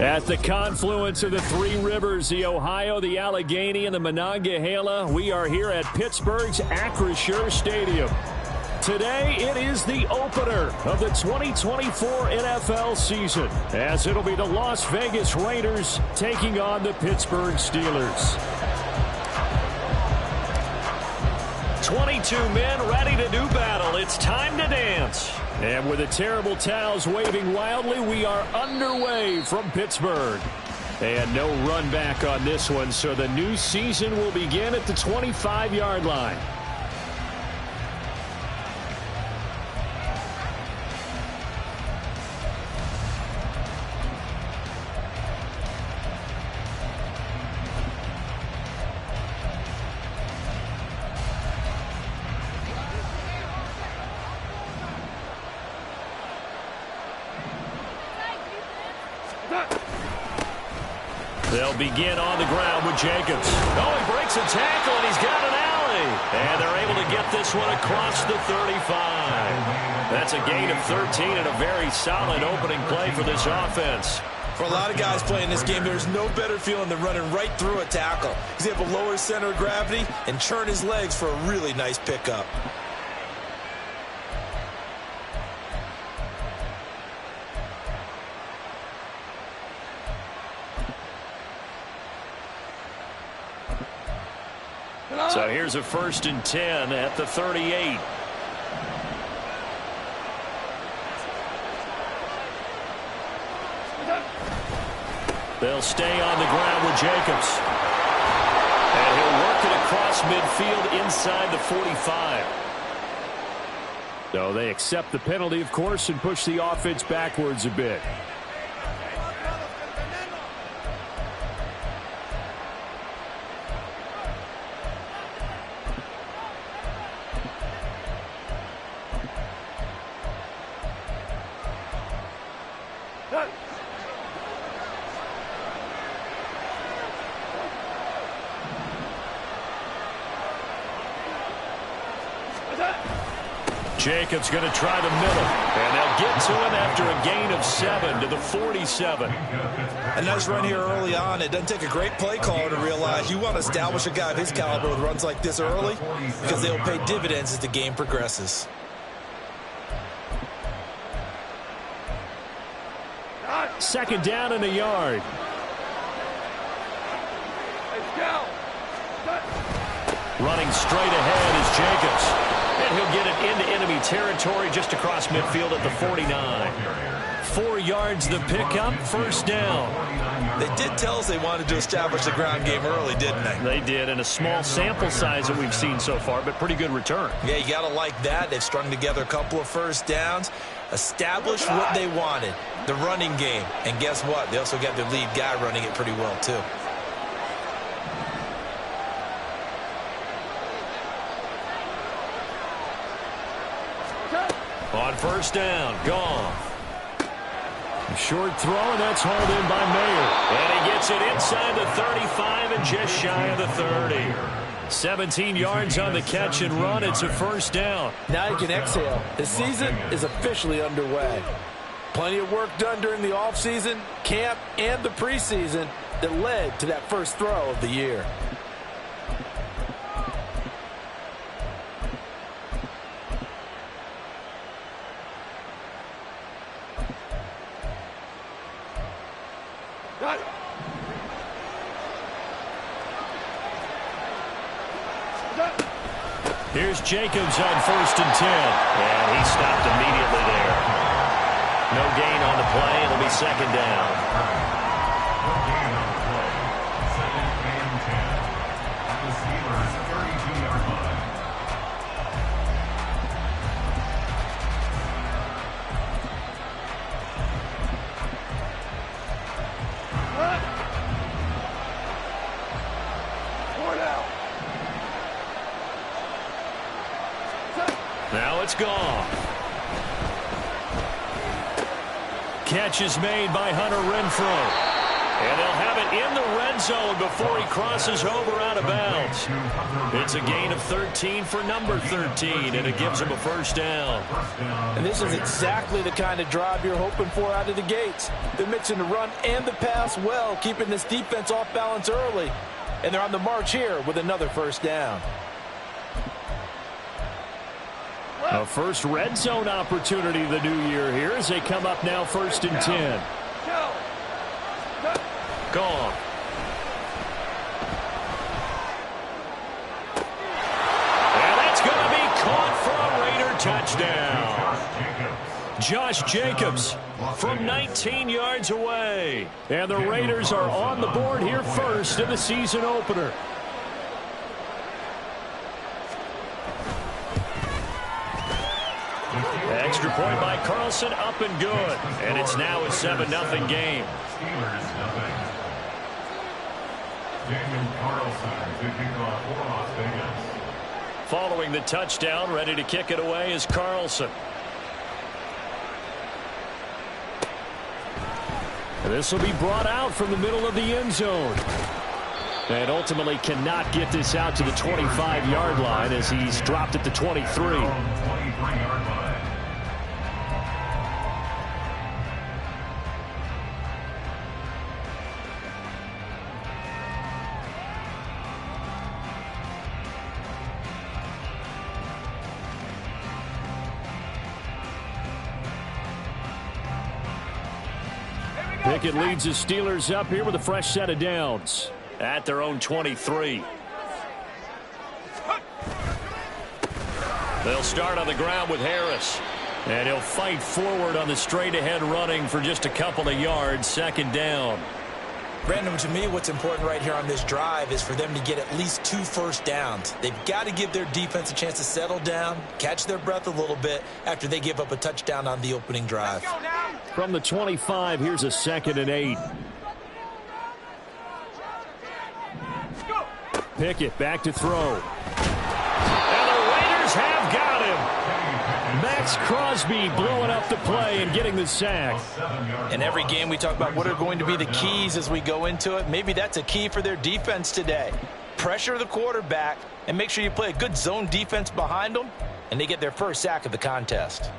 At the confluence of the three rivers, the Ohio, the Allegheny, and the Monongahela, we are here at Pittsburgh's Acrisure Stadium. Today, it is the opener of the 2024 NFL season, as it'll be the Las Vegas Raiders taking on the Pittsburgh Steelers. 22 men ready to do battle. It's time to dance. And with the terrible towels waving wildly, we are underway from Pittsburgh. And no run back on this one, so the new season will begin at the 25-yard line. They'll begin on the ground with Jacobs. Oh, he breaks a tackle, and he's got an alley. And they're able to get this one across the 35. That's a gain of 13 and a very solid opening play for this offense. For a lot of guys playing this game, there's no better feeling than running right through a tackle. He's able to lower his center of gravity and churn his legs for a really nice pickup. So here's a 1st and 10 at the 38. They'll stay on the ground with Jacobs. And he'll work it across midfield inside the 45. So they accept the penalty, of course, and push the offense backwards a bit. Jacobs going to try the middle, and they'll get to him after a gain of 7 to the 47. A nice run here early on. It doesn't take a great play caller to realize you want to establish a guy of his caliber with runs like this early because they'll pay dividends as the game progresses. Second down and a yard. Running straight ahead is Jacobs. And he'll get it into enemy territory just across midfield at the 49. 4 yards the pickup, 1st down. They did tell us they wanted to establish the ground game early, didn't they? They did, in a small sample size that we've seen so far, but pretty good return. Yeah, you got to like that. They've strung together a couple of 1st downs, established what they wanted, the running game. And guess what? They also got their lead guy running it pretty well, too. On 1st down, Goff. A short throw, and that's hauled in by Mayer. And he gets it inside the 35 and just shy of the 30. 17 yards on the catch and run. It's a 1st down. Now you can exhale. The season is officially underway. Plenty of work done during the offseason, camp, and the preseason that led to that first throw of the year. Here's Jacobs on 1st and 10. And he stopped immediately there. No gain on the play. It'll be 2nd down. Now it's gone. Catch is made by Hunter Renfrow. And they'll have it in the red zone before he crosses over out of bounds. It's a gain of 13 for number 13, and it gives him a first down. And this is exactly the kind of drive you're hoping for out of the gates. They're mixing the run and the pass well, keeping this defense off balance early. And they're on the march here with another first down. A first red zone opportunity the new year here as they come up now 1st and 10. Gone. And that's going to be caught for a Raider touchdown. Josh Jacobs from 19 yards away. And the Raiders are on the board here first in the season opener. Extra point by Carlson, up and good. And it's now a 7-0 game. Following the touchdown, ready to kick it away is Carlson. This will be brought out from the middle of the end zone. And ultimately cannot get this out to the 25-yard line as he's dropped at the 23. Pickett leads the Steelers up here with a fresh set of downs at their own 23. They'll start on the ground with Harris. And he'll fight forward on the straight-ahead running for just a couple of yards, 2nd down. Brandon, to me, what's important right here on this drive is for them to get at least 2 first downs. They've got to give their defense a chance to settle down, catch their breath a little bit after they give up a touchdown on the opening drive. From the 25, here's a 2nd and 8. Pickett back to throw. And the Raiders have got him. Max Crosby blowing up the play and getting the sack. In every game we talk about what are going to be the keys as we go into it. Maybe that's a key for their defense today. Pressure the quarterback and make sure you play a good zone defense behind them, and they get their first sack of the contest.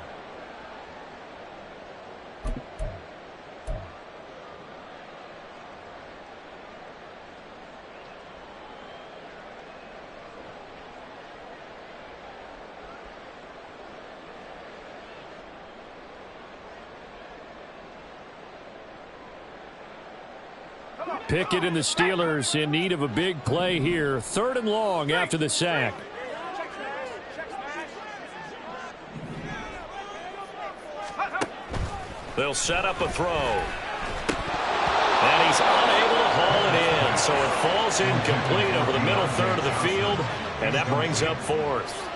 Pickett and the Steelers in need of a big play here. 3rd and long after the sack. They'll set up a throw. And he's unable to haul it in. So it falls incomplete over the middle third of the field. And that brings up 4th.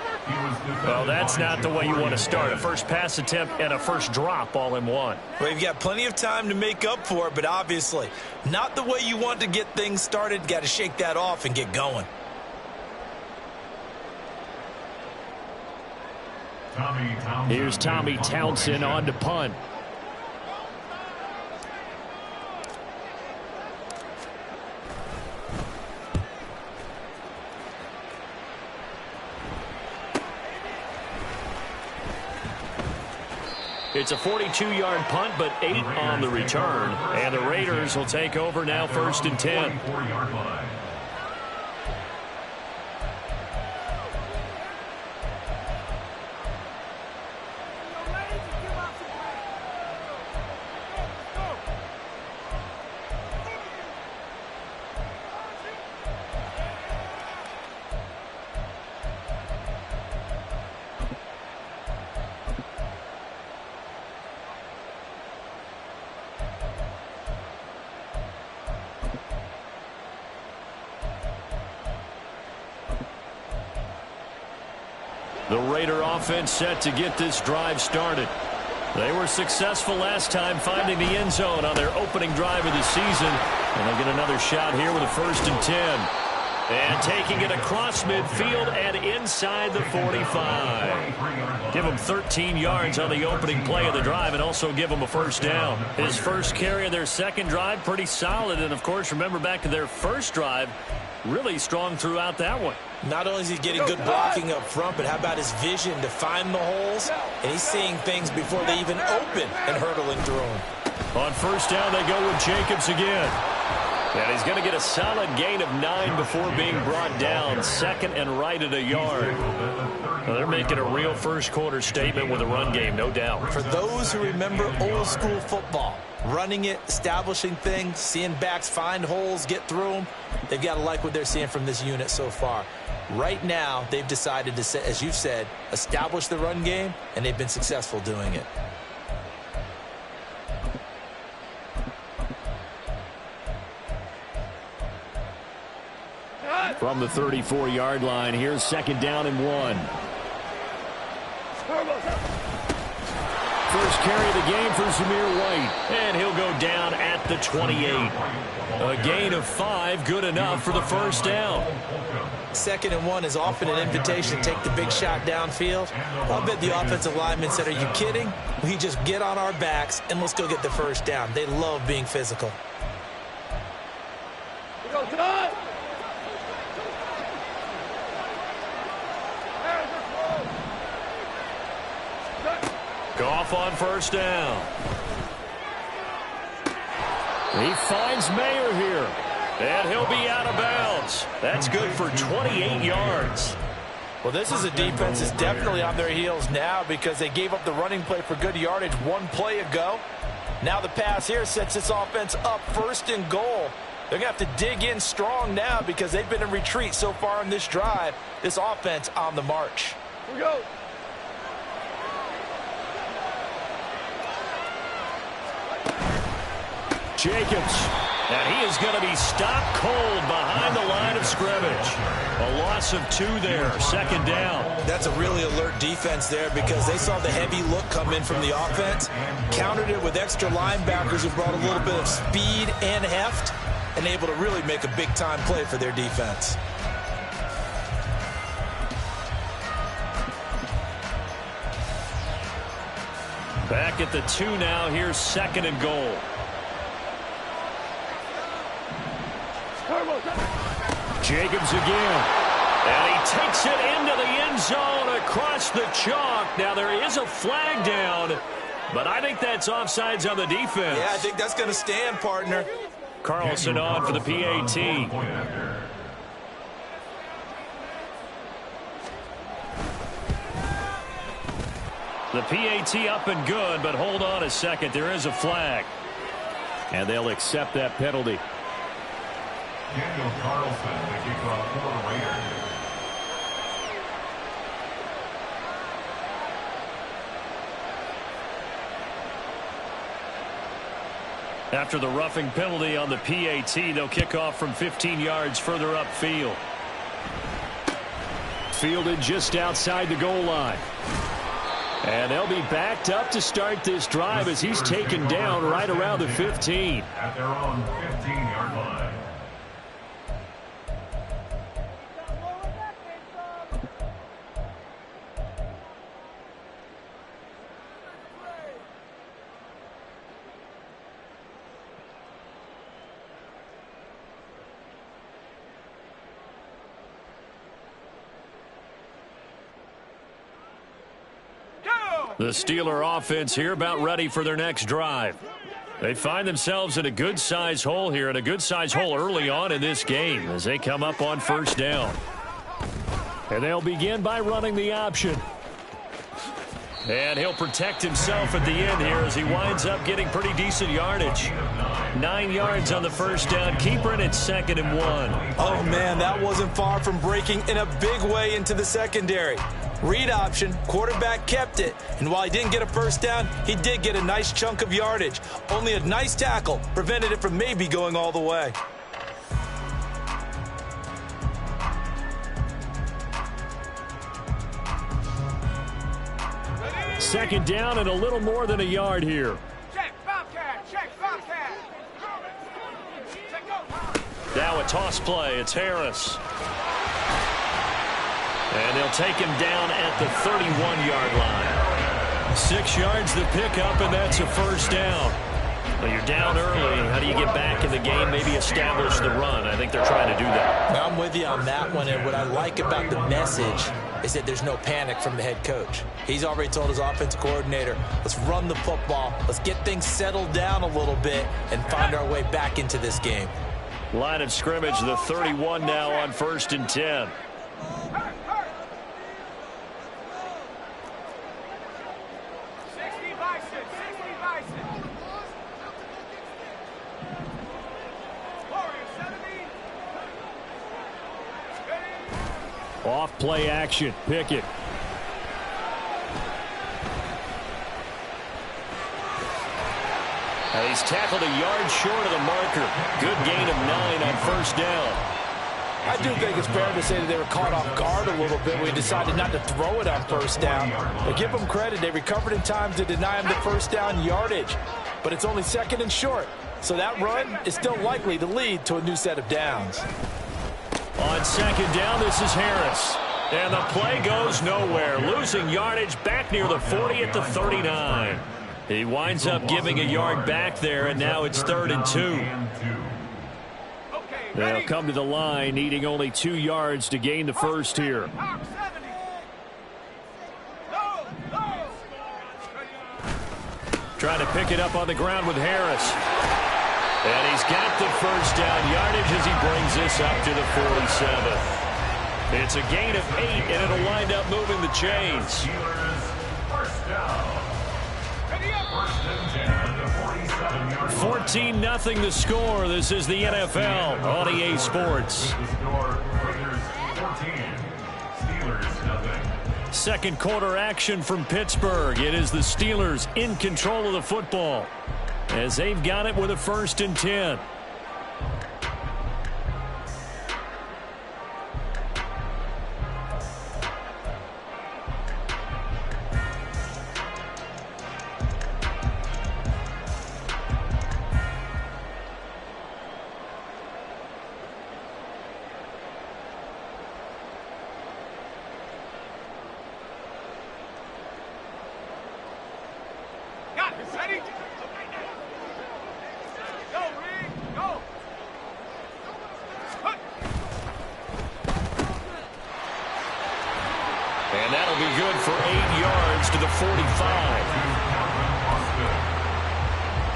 Well, that's not the way you want to start. A first pass attempt and a first drop all in one. Well, you've got plenty of time to make up for it, but obviously not the way you want to get things started. Got to shake that off and get going. Here's Tommy Townsend on to punt. It's a 42-yard punt, but 8 on the return. And the Raiders will take over now 1st and 10. The Raider offense set to get this drive started. They were successful last time finding the end zone on their opening drive of the season. And they'll get another shot here with a 1st and 10. And taking it across midfield and inside the 45. Give him 13 yards on the opening play of the drive and also give him a first down. His first carry of their second drive, pretty solid. And, of course, remember back to their first drive, really strong throughout that one. Not only is he getting good blocking up front, but how about his vision to find the holes? And he's seeing things before they even open and hurdling through them. On first down, they go with Jacobs again. And he's going to get a solid gain of 9 before being brought down. Second and right at a yard. Well, they're making a real first-quarter statement with a run game, no doubt. For those who remember old-school football, running it, establishing things, seeing backs find holes, get through them, they've got to like what they're seeing from this unit so far. Right now, they've decided to, as you've said, establish the run game, and they've been successful doing it. From the 34-yard line, here's second down and 1. First carry of the game for Zamir White, and he'll go down at the 28. A gain of 5, good enough for the first down. Second and 1 is often an invitation to take the big shot downfield. I'll bet the offensive lineman said, "Are you kidding? We just get on our backs and let's go get the first down." They love being physical. Goff on first down. He finds Mayer here, and he'll be out of bounds. That's good for 28 yards. Well, this is a defense that's definitely on their heels now because they gave up the running play for good yardage one play ago. Now the pass here sets this offense up first and goal. They're going to have to dig in strong now because they've been in retreat so far in this drive. This offense on the march. Here we go. Jacobs, and he is going to be stopped cold behind the line of scrimmage. A loss of 2 there, second down. That's a really alert defense there because they saw the heavy look come in from the offense, countered it with extra linebackers who brought a little bit of speed and heft, and able to really make a big-time play for their defense. Back at the 2 now, here's second and goal. Jacobs again. And he takes it into the end zone across the chalk. Now there is a flag down, but I think that's offsides on the defense. Yeah, I think that's going to stand, partner. Carlson on for the PAT. The PAT up and good, but hold on a second. There is a flag. And they'll accept that penalty. Daniel Carlson, the kickoff for the Raiders. After the roughing penalty on the PAT, they'll kick off from 15 yards further upfield. Fielded just outside the goal line. And they'll be backed up to start this drive as he's taken down right around the 15. At their own 15-yard line. The Steeler offense here about ready for their next drive. They find themselves in a good-sized hole here, and a good-sized hole early on in this game as they come up on first down. And they'll begin by running the option. And he'll protect himself at the end here as he winds up getting pretty decent yardage. 9 yards on the first down. Keeper, and it's second and 1. Oh, man, that wasn't far from breaking in a big way into the secondary. Read option, quarterback kept it, and while he didn't get a first down, he did get a nice chunk of yardage. Only a nice tackle prevented it from maybe going all the way. Second down and a little more than a yard here. Check, Bobcat, check, Bobcat. Now a toss play. It's Harris. And they'll take him down at the 31-yard line. 6 yards the pickup, and that's a first down. Well, you're down early. How do you get back in the game? Maybe establish the run. I think they're trying to do that. Now, I'm with you on that one, and what I like about the message is that there's no panic from the head coach. He's already told his offensive coordinator, let's run the football, let's get things settled down a little bit and find our way back into this game. Line of scrimmage, the 31 now on 1st and 10. Off play action. Pickett. And he's tackled a yard short of the marker. Good gain of 9 on first down. I do think it's fair to say that they were caught off guard a little bit. We decided not to throw it on first down. But give them credit. They recovered in time to deny him the first down yardage. But it's only 2nd and short. So that run is still likely to lead to a new set of downs. On 2nd down, this is Harris. And the play goes nowhere. Losing yardage back near the 40 at the 39. He winds up giving a yard back there, and now it's 3rd and 2. They'll come to the line, needing only 2 yards to gain the first here. Trying to pick it up on the ground with Harris. And he's got the first down yardage as he brings this up to the 47. It's a gain of 8, and it'll wind up moving the chains. 14-0 the score. This is the NFL on EA Sports. Second quarter action from Pittsburgh. It is the Steelers in control of the football as they've got it with a 1st and 10. And that'll be good for 8 yards to the 45.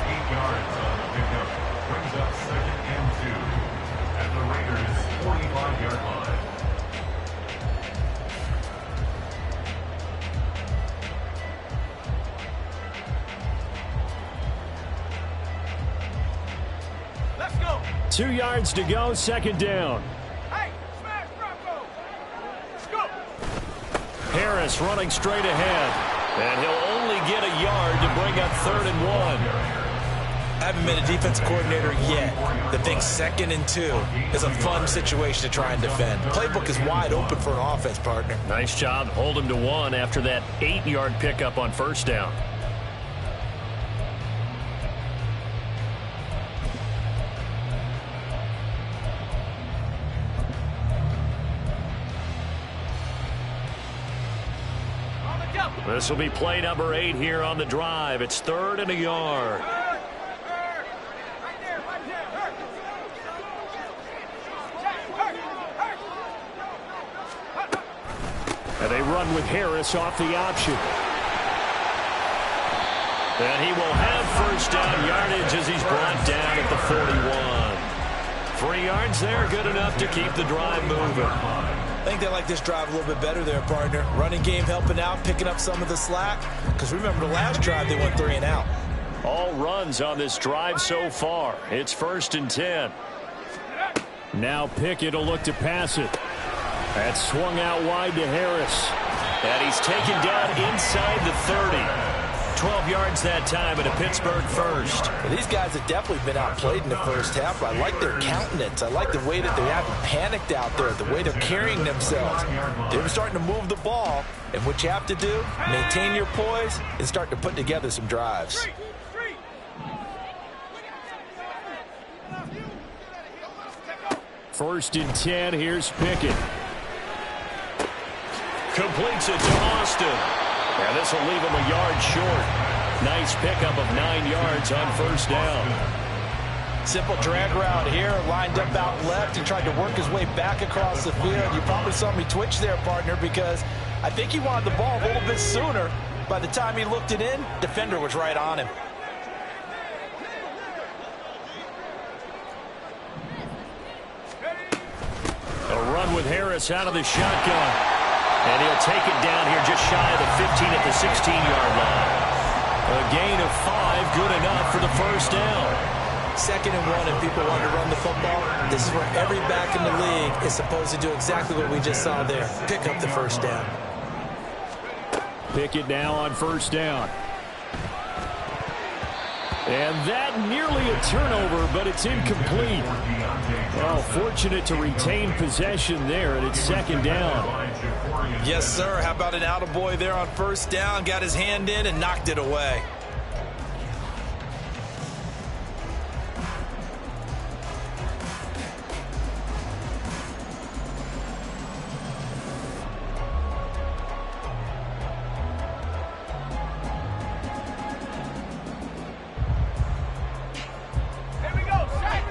8 yards on the pickup. Brings up 2nd and 2 at the Raiders' 45-yard line. Let's go. 2 yards to go, 2nd down. Harris running straight ahead. And he'll only get a yard to bring up 3rd and 1. I haven't been a defensive coordinator yet that thinks 2nd and 2 is a fun situation to try and defend. Playbook is wide open for an offense, partner. Nice job. Hold him to 1 after that 8-yard pickup on first down. This will be play number 8 here on the drive. It's 3rd and a yard. And they run with Harris off the option. And he will have first down yardage as he's brought down at the 41. 3 yards there, good enough to keep the drive moving. I think they like this drive a little bit better there, partner. Running game helping out, picking up some of the slack. Because remember, the last drive, they went 3 and out. All runs on this drive so far. It's 1st and 10. Now Pickett will look to pass it. That's swung out wide to Harris. And he's taken down inside the 30. 12 yards that time and a Pittsburgh first. Well, these guys have definitely been outplayed in the first half, but I like their countenance. I like the way that they haven't panicked out there, the way they're carrying themselves. They're starting to move the ball, and what you have to do, maintain your poise and start to put together some drives. 1st and 10. Here's Pickett. Completes it to Austin. And this will leave him a yard short. Nice pickup of 9 yards on 1st down. Simple drag route here. Lined up out left. He tried to work his way back across the field. You probably saw me twitch there, partner, because I think he wanted the ball a little bit sooner. By the time he looked it in, defender was right on him. A run with Harris out of the shotgun. And he'll take it down here just shy of the 15 at the 16-yard line. A gain of 5, good enough for the 1st down. 2nd and 1, and people want to run the football. This is where every back in the league is supposed to do exactly what we just saw there. Pick up the 1st down. Pickett now on 1st down. And that nearly a turnover, but it's incomplete. Well, fortunate to retain possession there, and it's 2nd down. Yes, sir. How about an attaboy there on 1st down? Got his hand in and knocked it away.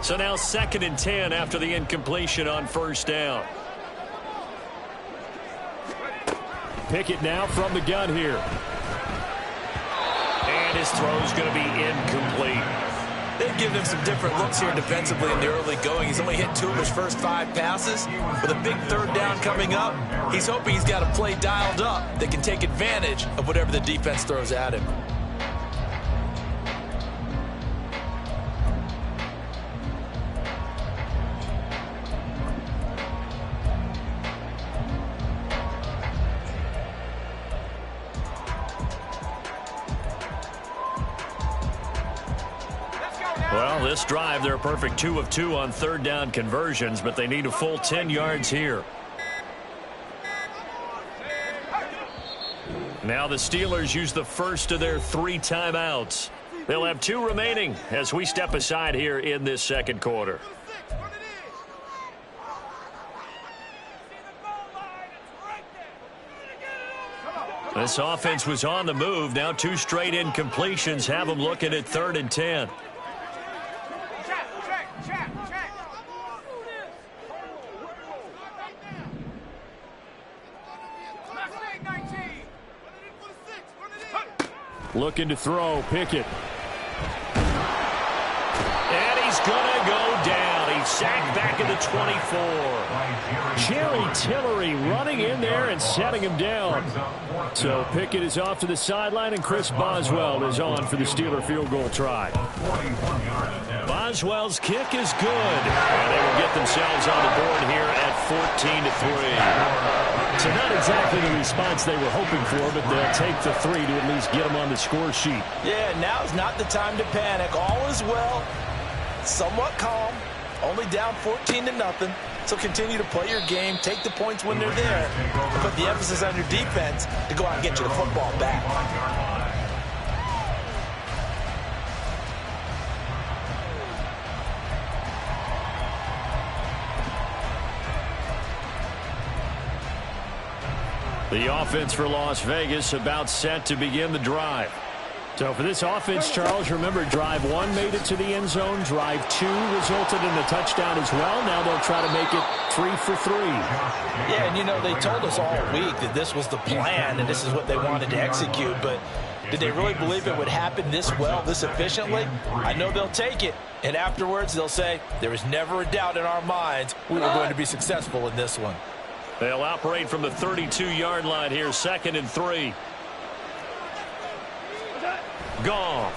So now 2nd and 10 after the incompletion on 1st down. Pickett now from the gun here. And his throw's going to be incomplete. They've given him some different looks here defensively in the early going. He's only hit 2 of his first 5 passes. With a big 3rd down coming up, he's hoping he's got a play dialed up that can take advantage of whatever the defense throws at him. Well, this drive, they're a perfect 2 of 2 on 3rd down conversions, but they need a full 10 yards here. Now the Steelers use the first of their 3 timeouts. They'll have 2 remaining as we step aside here in this 2nd quarter. This offense was on the move. Now 2 straight incompletions have them looking at 3rd and 10. Looking to throw, Pickett. And he's going to go down. He's sacked back at the 24. Jerry Tillery running in there and setting him down. So Pickett is off to the sideline, and Chris Boswell is on for the Steeler field goal try. Boswell's kick is good. And they will get themselves on the board here at 14-3. So not exactly the response they were hoping for, but they'll take the 3 to at least get them on the score sheet. Yeah, now's not the time to panic. All is well. Somewhat calm. Only down 14-0. So continue to play your game. Take the points when they're there. And put the emphasis on your defense to go out and get you the football back. The offense for Las Vegas about set to begin the drive. So for this offense, Charles, remember, drive 1 made it to the end zone. Drive 2 resulted in a touchdown as well. Now they'll try to make it 3 for 3. Yeah, and you know, they told us all week that this was the plan and this is what they wanted to execute. But did they really believe it would happen this well, this efficiently? I know they'll take it. And afterwards, they'll say, there was never a doubt in our minds we were going to be successful in this one. They'll operate from the 32-yard line here, 2nd and 3. Goff.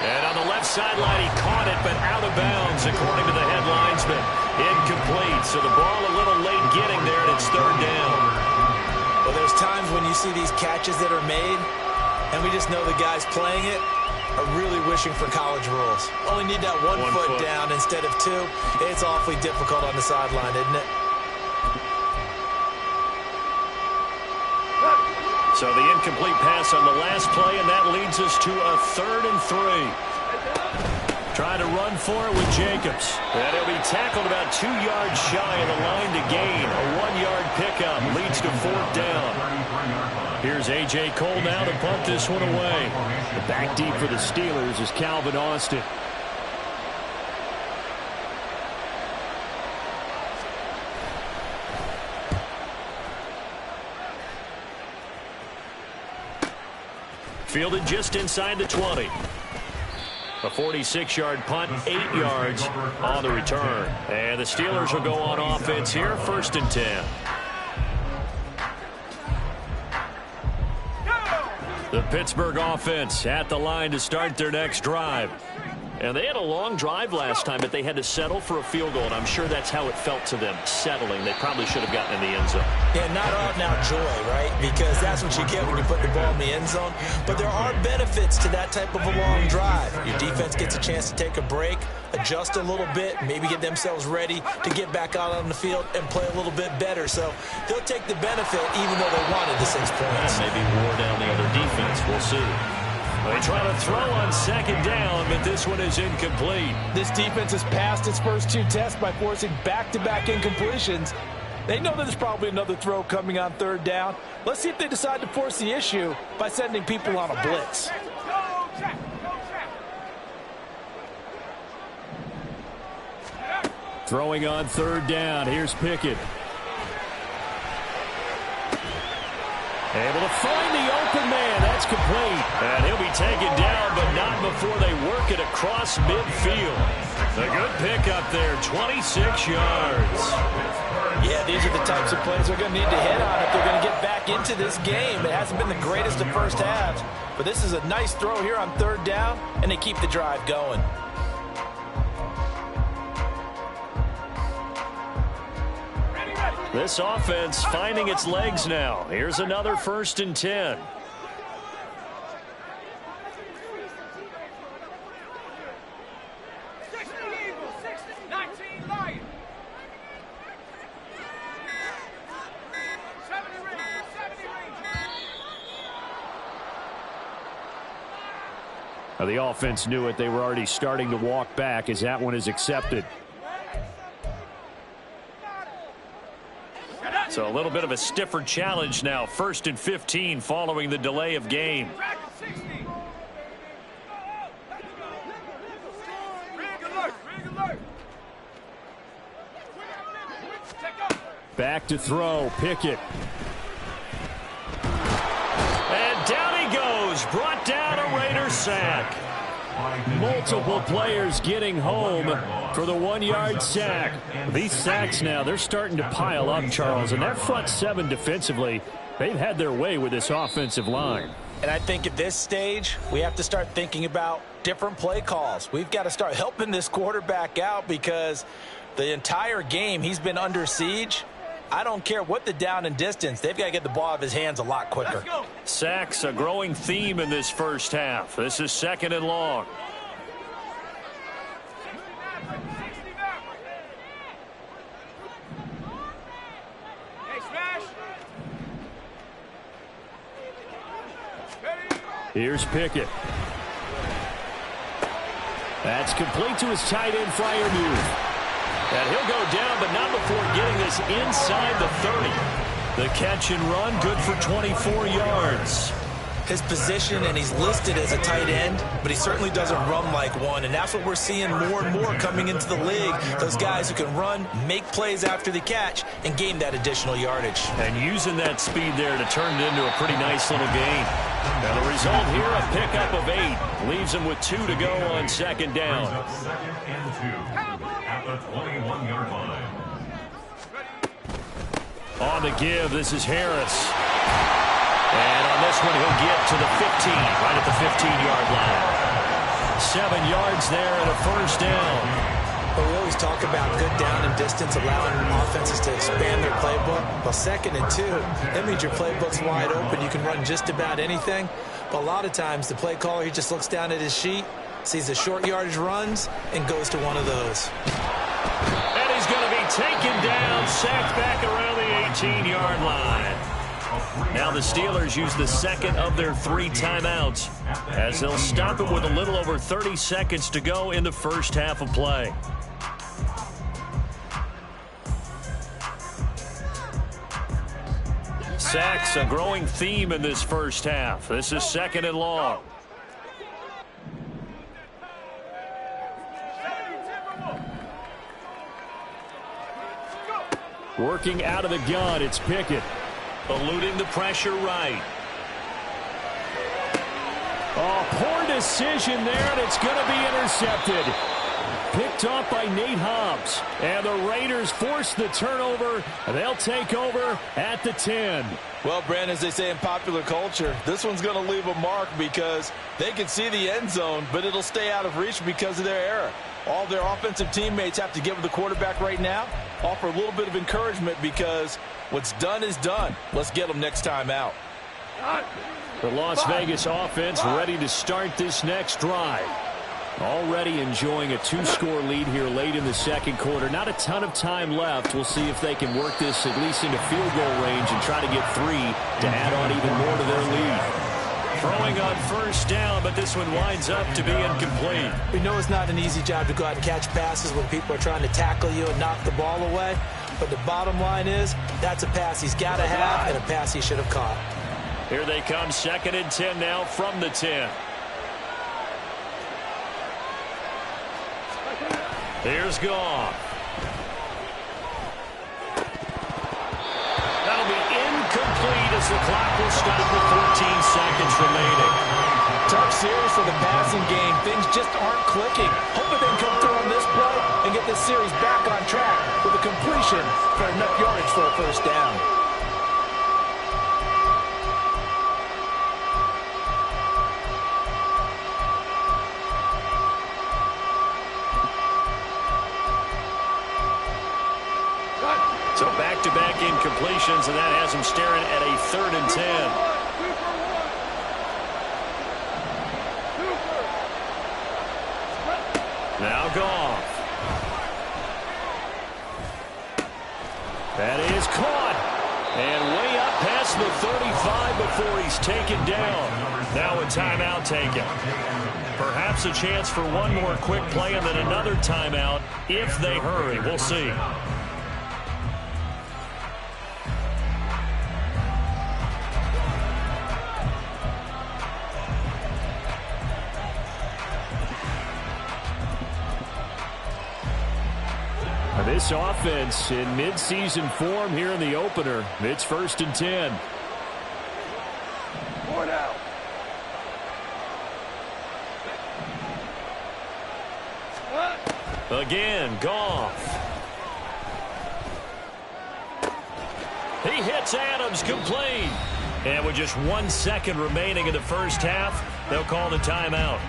And on the left sideline, he caught it, but out of bounds, according to the head linesman. Incomplete, so the ball a little late getting there, and it's 3rd down. Well, there's times when you see these catches that are made, and we just know the guys playing it are really wishing for college rules. Only need that one foot down instead of 2. It's awfully difficult on the sideline, isn't it? So the incomplete pass on the last play, and that leads us to a 3rd and 3. Trying to run for it with Jacobs. And he'll be tackled about 2 yards shy of the line to gain. A 1-yard pickup leads to 4th down. Here's A.J. Cole now to punt this one away. The back deep for the Steelers is Calvin Austin. Fielded just inside the 20. A 46-yard punt, 8 yards on the return. And the Steelers will go on offense here, 1st and 10. The Pittsburgh offense at the line to start their next drive. And they had a long drive last time, but they had to settle for a field goal, and I'm sure that's how it felt to them, settling. They probably should have gotten in the end zone. Yeah, not out now joy, right? Because that's what you get when you put the ball in the end zone. But there are benefits to that type of a long drive. Your defense gets a chance to take a break, adjust a little bit, maybe get themselves ready to get back out on the field and play a little bit better. So they'll take the benefit even though they wanted the 6 points. Maybe wore down the other defense. We'll see. They try to throw on 2nd down, but this one is incomplete. This defense has passed its first 2 tests by forcing back-to-back incompletions. They know there's probably another throw coming on 3rd down. Let's see if they decide to force the issue by sending people on a blitz. Throwing on 3rd down. Here's Pickett. Able to find the open man. That's complete. And he'll be taken down, but not before they work it across midfield. A good pickup there, 26 yards. Yeah, these are the types of plays they're going to need to hit on if they're going to get back into this game. It hasn't been the greatest of first halves, but this is a nice throw here on 3rd down, and they keep the drive going. This offense finding its legs now. Here's another 1st and 10. Now the offense knew it. They were already starting to walk back as that one is accepted. So a little bit of a stiffer challenge now. 1st and 15 following the delay of game. Back to throw. Pickett. And down he goes. Brought down a Raider sack. Multiple players getting home for the 1-yard sack. These sacks now, they're starting to pile up, Charles. And that front 7 defensively, they've had their way with this offensive line. And I think at this stage, we have to start thinking about different play calls. We've got to start helping this quarterback out because the entire game he's been under siege. I don't care what the down and distance. They've got to get the ball out of his hands a lot quicker. Sacks, a growing theme in this first half. This is 2nd and long. Here's Pickett. That's complete to his tight end Freiermuth. And he'll go down, but not before getting this inside the 30. The catch and run, good for 24 yards. His position, and he's listed as a tight end, but he certainly doesn't run like one, and that's what we're seeing more and more coming into the league. Those guys who can run, make plays after the catch, and gain that additional yardage. And using that speed there to turn it into a pretty nice little gain. Now the result here, a pickup of 8. Leaves him with 2 to go on 2nd down. 2nd and 2 at the 21-yard line. On the give, this is Harris. And on this one, he'll get to the 15, right at the 15-yard line. 7 yards there and a 1st down. But we always talk about good down and distance, allowing offenses to expand their playbook. Well, 2nd and 2, that means your playbook's wide open. You can run just about anything. But a lot of times, the play caller, he just looks down at his sheet, sees the short yardage runs, and goes to one of those. And he's going to be taken down, sacked back around the 18-yard line. Now the Steelers use the second of their 3 timeouts as they'll stop it with a little over 30 seconds to go in the first half of play. Sacks, a growing theme in this first half. This is 2nd and long. Working out of the gun, it's Pickett. Eluding the pressure right. Oh, poor decision there, and it's going to be intercepted. Picked off by Nate Hobbs. And the Raiders force the turnover. They'll take over at the 10. Well, Brandon, as they say in popular culture, this one's going to leave a mark because they can see the end zone, but it'll stay out of reach because of their error. All their offensive teammates have to give the quarterback right now, offer a little bit of encouragement because what's done is done. Let's get them next time out. The Las Vegas offense ready to start this next drive. Already enjoying a 2-score lead here late in the second quarter. Not a ton of time left. We'll see if they can work this at least into field goal range and try to get 3 to add on even more to their lead. Throwing on first down, but this one winds up to be incomplete. We know it's not an easy job to go out and catch passes when people are trying to tackle you and knock the ball away. But the bottom line is, that's a pass he's got to have and a pass he should have caught. Here they come, 2nd and 10 now from the 10. Here's Goff. That'll be incomplete as the clock will stop with 14 seconds remaining. Tough series for the passing game. Things just aren't clicking. Hoping they can come through on this play and get this series back on track with a completion for enough yardage for a first down. So back-to-back incompletions, and that has him staring at a 3rd and 10. Now Goff. That is caught. And way up past the 35 before he's taken down. Now a timeout taken. Perhaps a chance for one more quick play and then another timeout if they hurry. We'll see. This offense in midseason form here in the opener. It's 1st and 10. Again, Goff. He hits Adams complete. And with just 1 second remaining in the first half, they'll call the timeout.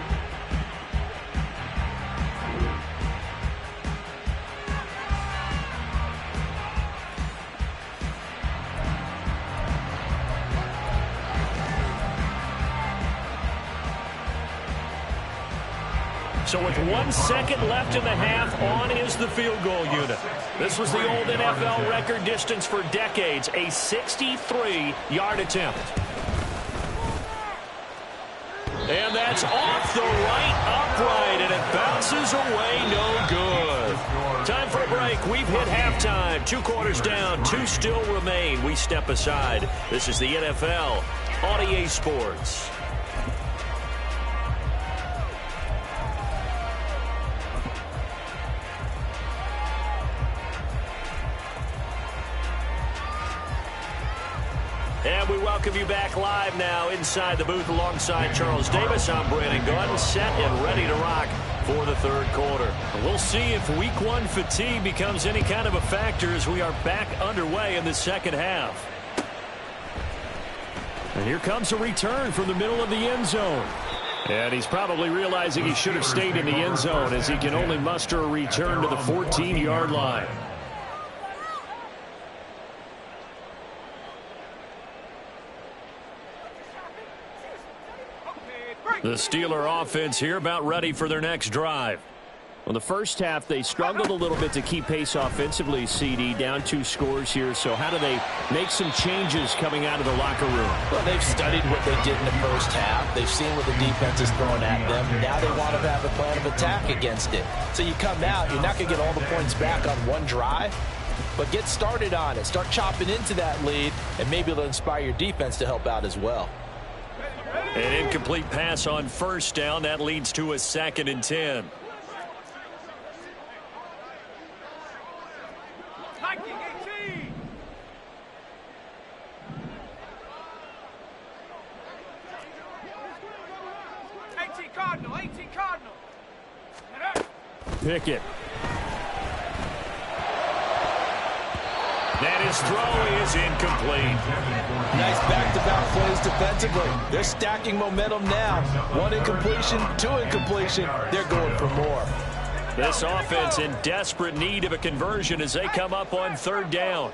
So with 1 second left in the half, on is the field goal unit. This was the old NFL record distance for decades, a 63-yard attempt. And that's off the right upright, and it bounces away no good. Time for a break. We've hit halftime. 2 quarters down, 2 still remain. We step aside. This is the NFL on EA Sports. And we welcome you back live now inside the booth alongside Charles Davis. I'm Brandon Gaudin, set and ready to rock for the 3rd quarter. We'll see if week 1 fatigue becomes any kind of a factor as we are back underway in the second half. And here comes a return from the middle of the end zone. And he's probably realizing he should have stayed in the end zone as he can only muster a return to the 14-yard line. The Steeler offense here about ready for their next drive. Well, the first half, they struggled a little bit to keep pace offensively, CD, down 2 scores here. So how do they make some changes coming out of the locker room? Well, they've studied what they did in the first half. They've seen what the defense is throwing at them. Now they want to have a plan of attack against it. So you come out, you're not going to get all the points back on one drive, but get started on it. Start chopping into that lead, and maybe it'll inspire your defense to help out as well. An incomplete pass on first down. That leads to a 2nd and 10. Pickett. And his throw is incomplete. Nice back-to-back plays defensively. They're stacking momentum now. 1 incompletion, 2 incompletion. They're going for more. This offense in desperate need of a conversion as they come up on 3rd down.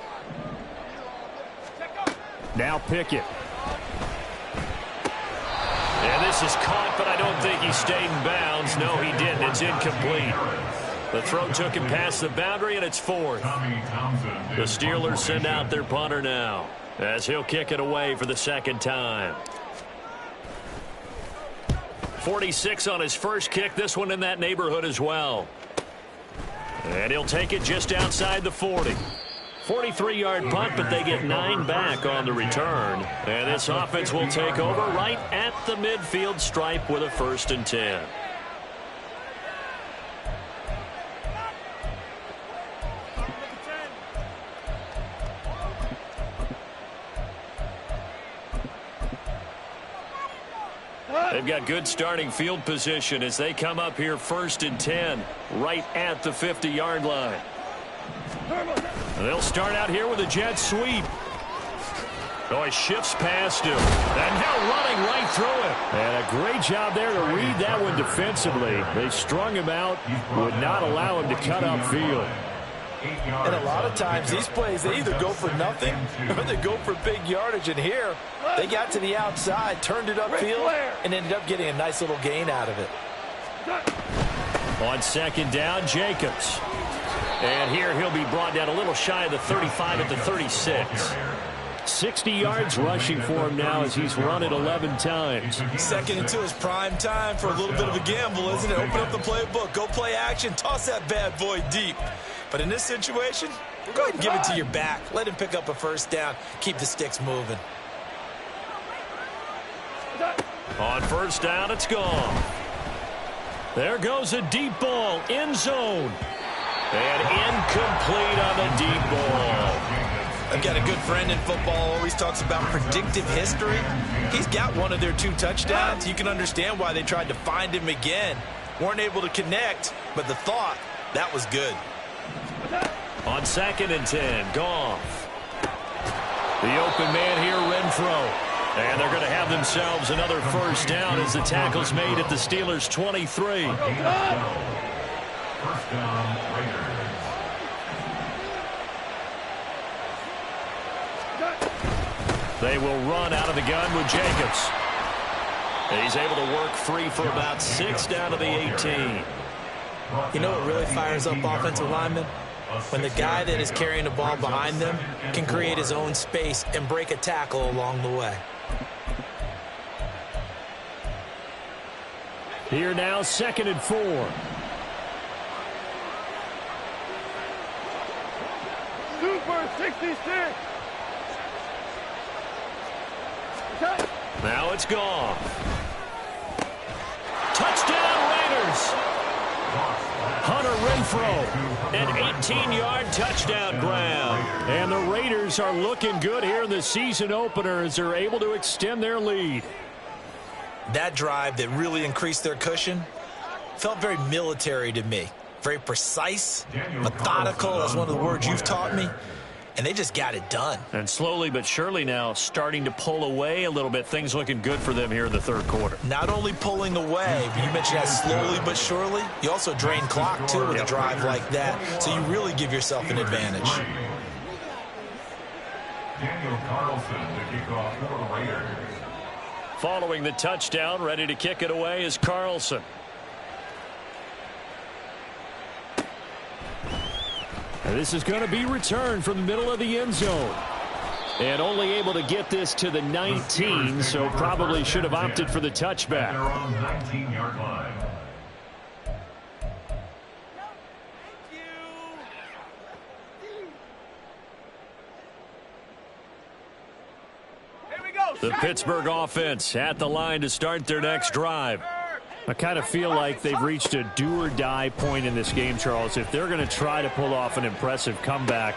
Now Pickett. And this is caught, but I don't think he stayed in bounds. No, he didn't. It's incomplete. The throw took him past the boundary, and it's 4th. The Steelers send out their punter now as he'll kick it away for the 2nd time. 46 on his first kick. This one in that neighborhood as well. And he'll take it just outside the 40. 43-yard punt, but they get 9 back on the return. And this offense will take over right at the midfield stripe with a 1st and 10. They've got good starting field position as they come up here 1st and 10 right at the 50-yard line. They'll start out here with a jet sweep. Oh, he shifts past him. And now running right through it. And a great job there to read that one defensively. They strung him out, would not allow him to cut upfield. And a lot of times these plays, they either go for nothing or they go for big yardage. And here, they got to the outside, turned it upfield, and ended up getting a nice little gain out of it. On 2nd down, Jacobs. And here he'll be brought down a little shy of the 35 at the 36. 60 yards rushing for him now as he's run it 11 times. 2nd and 2 is prime time for a little bit of a gamble, isn't it? Open up the playbook, go play action, toss that bad boy deep. But in this situation, go ahead and give it to your back. Let him pick up a 1st down. Keep the sticks moving. On 1st down, it's gone. There goes a deep ball, end zone. And incomplete on the deep ball. I've got a good friend in football, always talks about predictive history. He's got one of their 2 touchdowns. You can understand why they tried to find him again. Weren't able to connect, but the thought, that was good. On 2nd and 10, Goff. The open man here, Renfro. And they're going to have themselves another 1st down as the tackle's made at the Steelers' 23. 1st down, Raiders. They will run out of the gun with Jacobs. He's able to work free for about 6 down to the 18. You know what really fires up offensive linemen? When the guy that is carrying the ball behind them can create his own space and break a tackle along the way. Here now, 2nd and 4. Super 66. Now it's gone. Touchdown Raiders. Hunter Renfro, an 18-yard touchdown grab. And the Raiders are looking good here in the season opener as they're able to extend their lead. That drive that really increased their cushion felt very military to me. Very precise, methodical, that's one of the words you've taught me. And they just got it done. And slowly but surely now starting to pull away a little bit. Things looking good for them here in the 3rd quarter. Not only pulling away, but you mentioned that slowly but surely. You also drain clock, too, with a drive like that. So you really give yourself an advantage. Daniel Carlson to kick off for the Raiders. Following the touchdown, ready to kick it away is Carlson. And this is going to be returned from the middle of the end zone. And only able to get this to the 19, so probably should have opted for the touchback. They're on the 19-yard line. The Pittsburgh offense at the line to start their next drive. I kind of feel like they've reached a do-or-die point in this game, Charles. If they're going to try to pull off an impressive comeback.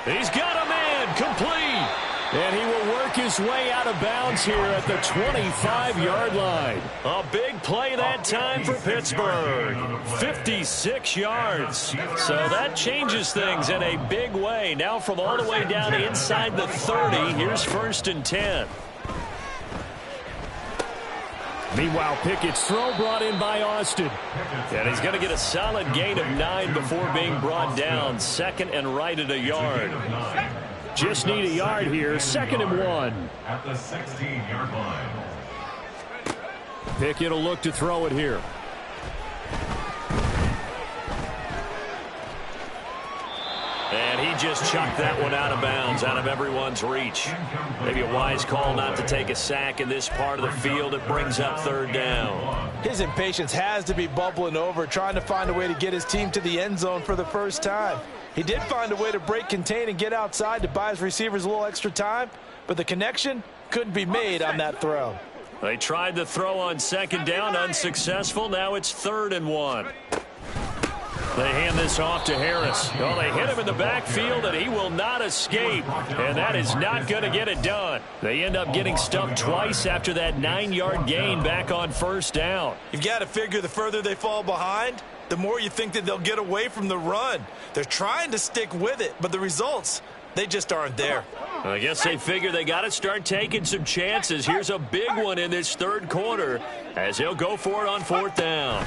He's got a man complete. And he will work his way out of bounds here at the 25-yard line. A big play that time for Pittsburgh. 56 yards. So that changes things in a big way. Now from all the way down inside the 30, here's 1st and 10. Meanwhile, Pickett's throw brought in by Austin. And he's going to get a solid gain of 9 before being brought down. 2nd and right at a yard. Just need a yard here. 2nd and 1. At the 16-yard line. Pickett will look to throw it here. And he just chucked that one out of bounds, out of everyone's reach. Maybe a wise call not to take a sack in this part of the field. It brings up 3rd down. His impatience has to be bubbling over, trying to find a way to get his team to the end zone for the first time. He did find a way to break contain and get outside to buy his receivers a little extra time, but the connection couldn't be made on that throw. They tried the throw on 2nd down, unsuccessful. Now it's 3rd and 1. They hand this off to Harris. Oh, they hit him in the backfield, and he will not escape. And that is not going to get it done. They end up getting stuffed twice after that 9-yard gain back on 1st down. You've got to figure the further they fall behind, the more you think that they'll get away from the run. They're trying to stick with it, but the results, they just aren't there. I guess they figure they got to start taking some chances. Here's a big one in this 3rd quarter as he'll go for it on 4th down.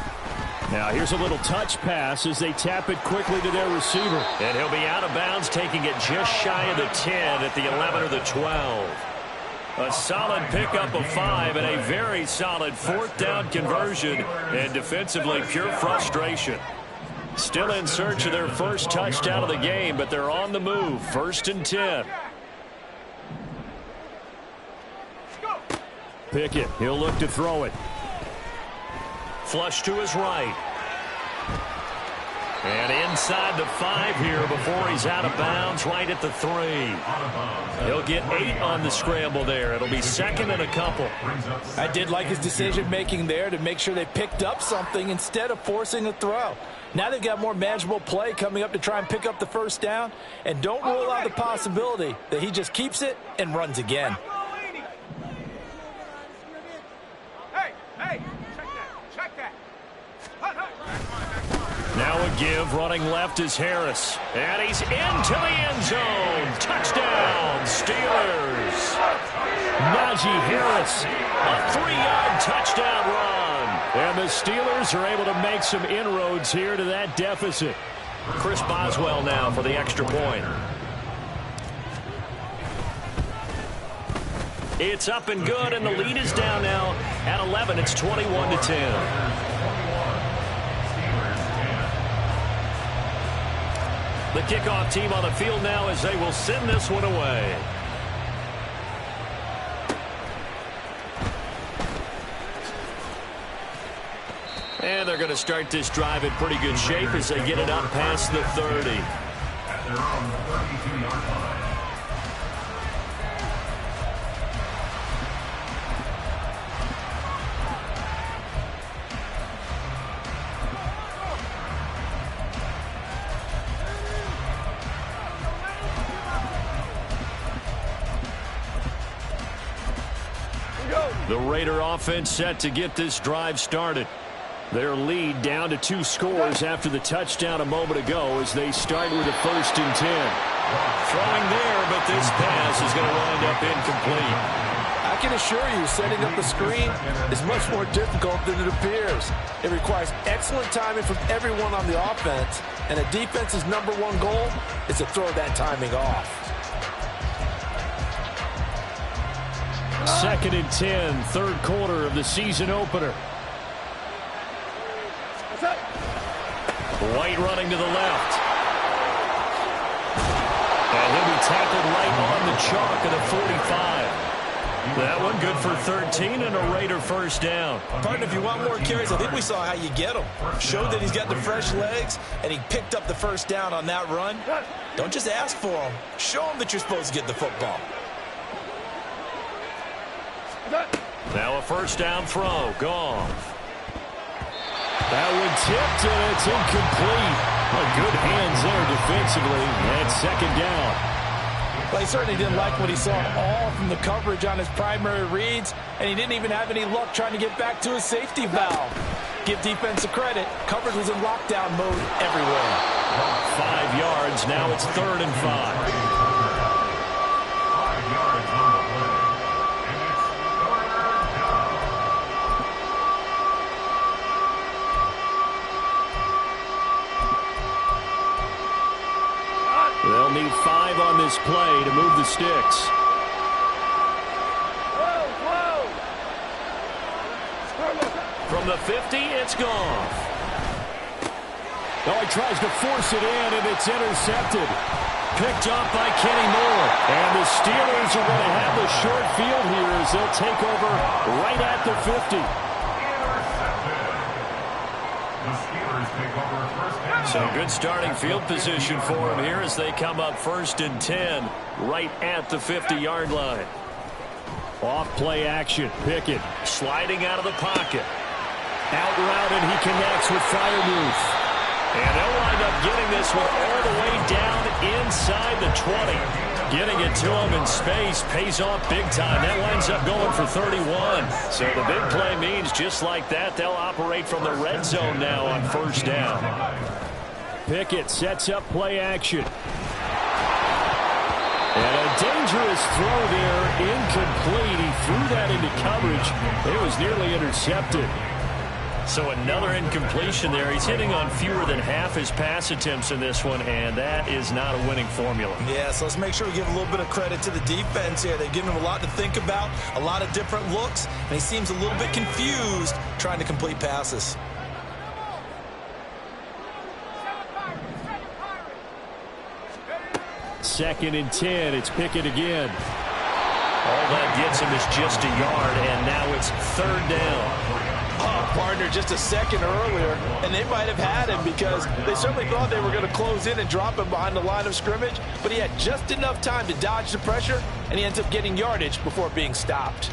Now here's a little touch pass as they tap it quickly to their receiver. And he'll be out of bounds, taking it just shy of the 10 at the 11 or the 12. A solid pickup of 5 and a very solid 4th down conversion. And defensively, pure frustration. Still in search of their first touchdown of the game, but they're on the move. 1st and 10. Pickett, he'll look to throw it. Flush to his right. And inside the 5 here before he's out of bounds, right at the 3. He'll get 8 on the scramble there. It'll be 2nd and a couple. I did like his decision-making there to make sure they picked up something instead of forcing a throw. Now they've got more manageable play coming up to try and pick up the 1st down. And don't rule out the possibility that he just keeps it and runs again. Now a give, running left is Harris. And he's into the end zone. Touchdown, Steelers. Najee Harris, a 3-yard touchdown run. And the Steelers are able to make some inroads here to that deficit. Chris Boswell now for the extra point. It's up and good, and the lead is down now at 11. It's 21-10. The kickoff team on the field now as they will send this one away. And they're going to start this drive in pretty good shape as they get it up past the 30. At their own 32-yard line. The Raider offense set to get this drive started. Their lead down to 2 scores after the touchdown a moment ago as they start with a 1st and 10. Throwing there, but this pass is going to wind up incomplete. I can assure you, setting up the screen is much more difficult than it appears. It requires excellent timing from everyone on the offense, and a defense's #1 goal is to throw that timing off. 2nd and 10, 3rd quarter of the season opener. White running to the left. And he'll be tackled right on the chalk of the 45. That one good for 13 and a Raider first down. Partner, if you want more carries, I think we saw how you get him. Showed that he's got the fresh legs, and he picked up the first down on that run. Don't just ask for him. Show him that you're supposed to get the football. Now a first down throw. Goff. That one tipped, and it's incomplete. Good hands there defensively. And second down. Well, he certainly didn't like what he saw at all from the coverage on his primary reads, and he didn't even have any luck trying to get back to his safety valve. Give defense a credit. Coverage was in lockdown mode everywhere. 5 yards. Now it's 3rd and 5. 5 yards on the play. And it's 3rd down. They'll need 5 on this play to move the sticks. From the 50, it's Goff. Oh, he tries to force it in, and it's intercepted. Picked up by Kenny Moore. And the Steelers are going to have the short field here as they'll take over right at the 50. The Steelers take over first and So good starting field position for them here as they come up 1st and 10 right at the 50-yard line. Off play action. Pickett sliding out of the pocket. Out route, and he connects with Freiermuth. And they'll wind up getting this one all the way down inside the 20. Getting it to him in space pays off big time. That winds up going for 31. So the big play means just like that, they'll operate from the red zone now on 1st down. Pickett sets up play action. And a dangerous throw there, incomplete. He threw that into coverage. It was nearly intercepted. So another incompletion there. He's hitting on fewer than half his pass attempts in this one, and that is not a winning formula. Yeah, so let's make sure we give a little bit of credit to the defense here. They've given him a lot to think about, a lot of different looks, and he seems a little bit confused trying to complete passes. Second and 10. It's Pickett again. All that gets him is just a yard, and now it's 3rd down. Oh, partner, just a second earlier, and they might have had him because they certainly thought they were going to close in and drop him behind the line of scrimmage, but he had just enough time to dodge the pressure, and he ends up getting yardage before being stopped.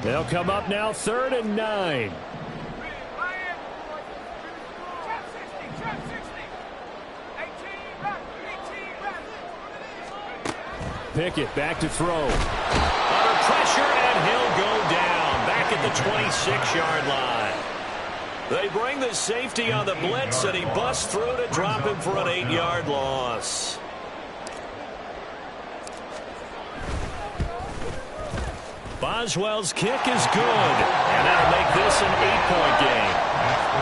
They'll come up now 3rd and 9. Pickett back to throw. Under pressure, and he'll go down. Back at the 26-yard line. They bring the safety on the blitz, and he busts through to drop him for an 8-yard loss. Boswell's kick is good, and that'll make this an 8-point game.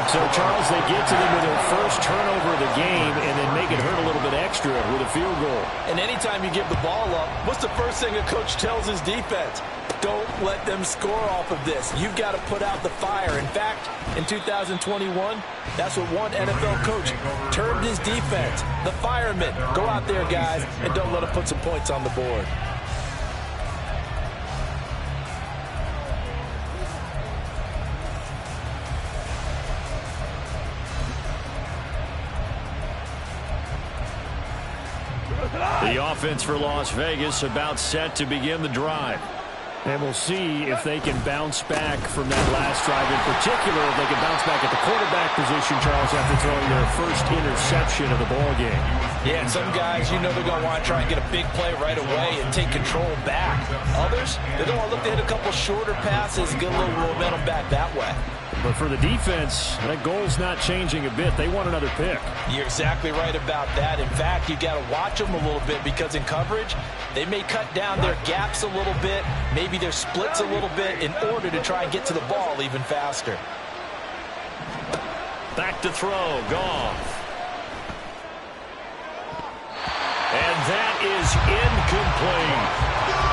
So, Charles, they get to them with their first turnover of the game and then make it hurt a little bit extra with a field goal. And anytime you give the ball up, what's the first thing a coach tells his defense? Don't let them score off of this. You've got to put out the fire. In fact, in 2021, that's what one NFL coach termed his defense, the firemen. Go out there, guys, and don't let them put some points on the board. The offense for Las Vegas about set to begin the drive. And we'll see if they can bounce back from that last drive. In particular, if they can bounce back at the quarterback position, Charles, after throwing their first interception of the ball game. Yeah, and some guys, you know they're going to want to try and get a big play right away and take control back. Others, they're going to want to look to hit a couple shorter passes and get a little momentum back that way. But for the defense, that goal's not changing a bit. They want another pick. You're exactly right about that. In fact, you've got to watch them a little bit because in coverage, they may cut down their gaps a little bit, maybe their splits a little bit in order to try and get to the ball even faster. Back to throw, Goff. And that is incomplete.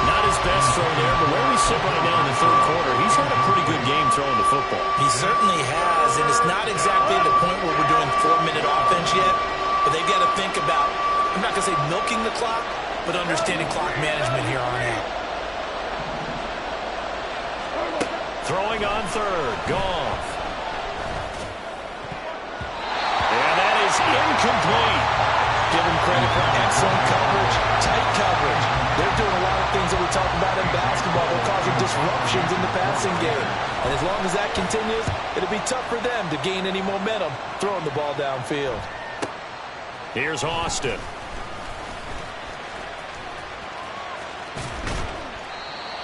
Not his best throw there, but where we sit right now in the third quarter, he's had a pretty good game throwing the football. He certainly has, and it's not exactly at the point where we're doing 4-minute offense yet, but they've got to think about, I'm not going to say milking the clock, but understanding clock management here on out. Throwing on third, Goff. And that is incomplete. Give them credit for excellent coverage, tight coverage. They're doing a lot of things that we talk about in basketball. They're causing disruptions in the passing game. And as long as that continues, it'll be tough for them to gain any momentum throwing the ball downfield. Here's Austin.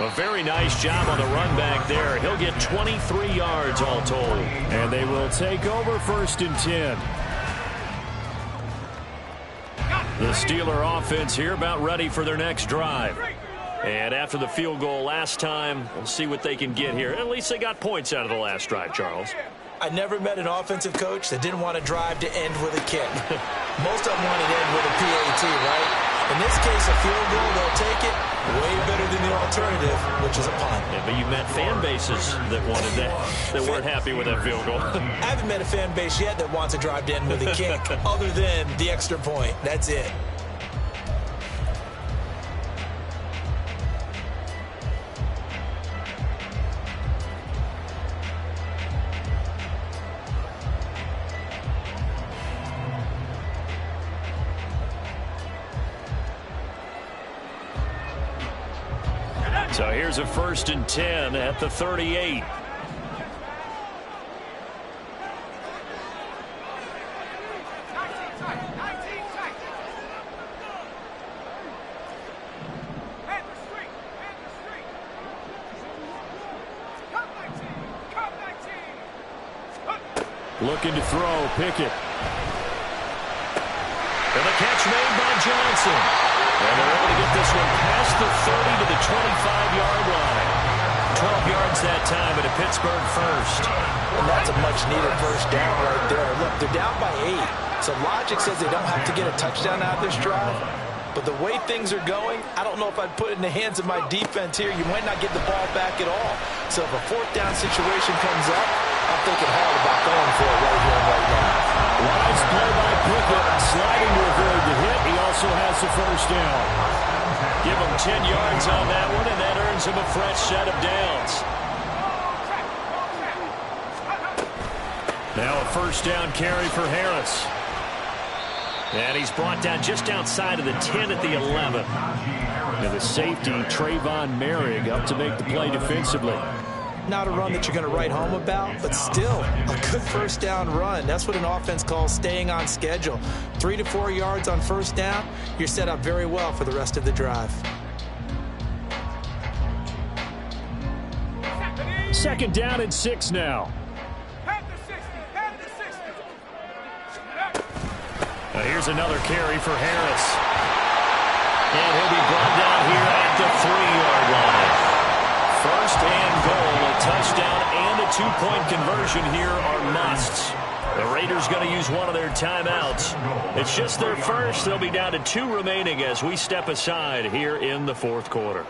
A very nice job on the run back there. He'll get 23 yards all told. And they will take over 1st and 10. The Steeler offense here about ready for their next drive. And after the field goal last time, we'll see what they can get here. At least they got points out of the last drive, Charles. I never met an offensive coach that didn't want to drive to end with a kick. Most of them want to end with a PAT, right? In this case, a field goal, they'll take it. Way better than the alternative, which is a punt. Yeah, but you met fan bases that wanted that, that weren't happy with that field goal. I haven't met a fan base yet that wants to drive to end with a kick, other than the extra point. That's it. So here's a 1st and 10 at the 38. Looking to throw, Pickett. And the catch made by Johnson. And they're able to get this one past the 30 to the 25-yard line. 12 yards that time at a Pittsburgh first. And that's a much-needed first down right there. Look, they're down by 8. So logic says they don't have to get a touchdown out of this drive. But the way things are going, I don't know if I'd put it in the hands of my defense here. You might not get the ball back at all. So if a 4th down situation comes up, I'm thinking hard about going for it right here and right now. Wise play by Pickett, sliding to avoid the hit. He also has the first down. Give him 10 yards on that one, and that earns him a fresh set of downs. Now a 1st down carry for Harris. And he's brought down just outside of the 10 at the 11. And the safety, Trayvon Merrick, up to make the play defensively. Not a run that you're going to write home about, but still a good 1st down run. That's what an offense calls staying on schedule. 3 to 4 yards on 1st down, you're set up very well for the rest of the drive. 2nd down and 6 now. Here's another carry for Harris. And he'll be brought down here at the 3-yard line. 1st and goal, a touchdown and a 2-point conversion here are musts. The Raiders going to use one of their timeouts. It's just their first. They'll be down to 2 remaining as we step aside here in the 4th quarter.